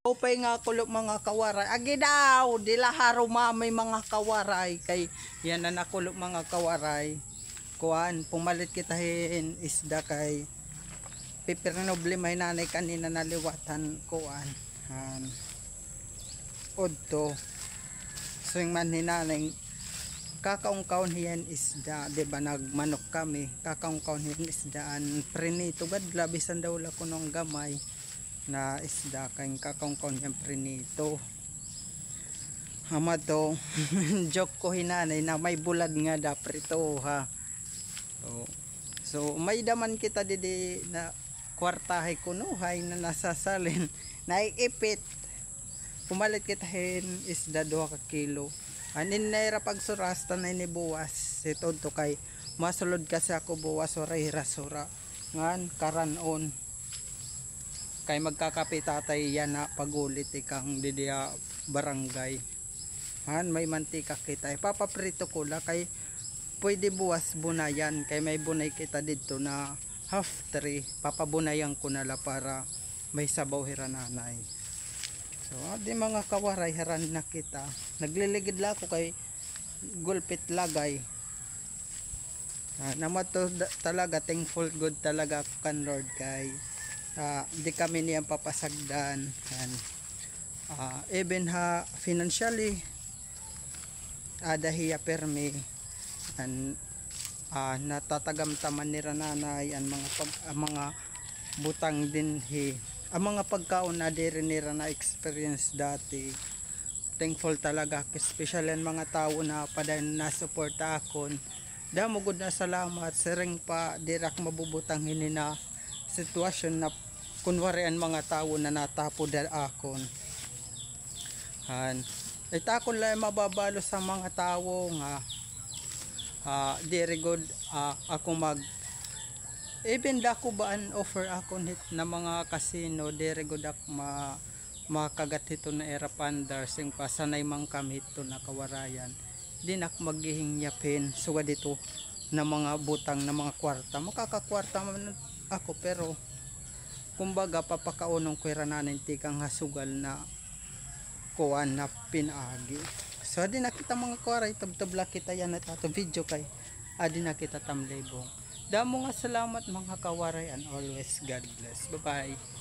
Upay nga kulo mga kawaray. Agi daw, dila haruma may mga kawaray. Kay yan na nakulo mga kawaray. Kuan, pumalit kita hin isda kay pipirnoble may nanay kanina naliwatan kuan. Odto. So yung man hinanay kakaungkaon hiyan isda, di ba nagmanok kami, kakaungkaon hiyan isdaan prinito gad labisan daw la kunong gamay na isda kay kakaungkaon hiyan prinito. Hamato joke ko hinanay na may bulad nga daprito ha. So may daman kita didi na kwartahe kunuhay na nasasalin naiipit pumalit kita hin isda 2 ka kilo. Anin naira pagsurasta na inibuwas ito to kay masulod kasi ako buwas oray rasura ngan karanon kay magkakapitatay yan na pagulit ikang didiya barangay han may mantika kita ipapaprito ko la kay pwede buwas bunayan kay may bunay kita dito na half 3 papabunayan ko nala para may sabaw hirananay. So, di mga kawaray haran na kita. Nagliligid la ako kay gulpit lagay. Namato talaga thankful good talaga ako kan Lord kay di kami niyang papasagdan. Even ha financially dahiya permi natatagamtaman ni rananay ang mga butang dinhi. Ang mga pagkaon na diri nira na experience dati thankful talaga especially ang mga tao na padayon na suporta akon damo gud na salamat sering pa dirak mabubutang hini na sitwasyon na kunwari ang mga tao na natapo dal akon itakon lang mababalo sa mga tao nga diri gud ako mag even dako baan offer ako nit na mga casino dire gud ak makagat ito na erapandar sing pasanay mang kami ito na kawarayan dinak maghihingyapin suwa dito na mga butang na mga kwarta makakakwarta man ako pero kumbaga papakaunong kuwera nanin tikang hasugal na kuan na pinagi so di nakita mga kwaray tabtabla kita yan at ato video kay adi nakita tamlebong. Damo nga salamat mga kawaray and always God bless. Bye bye.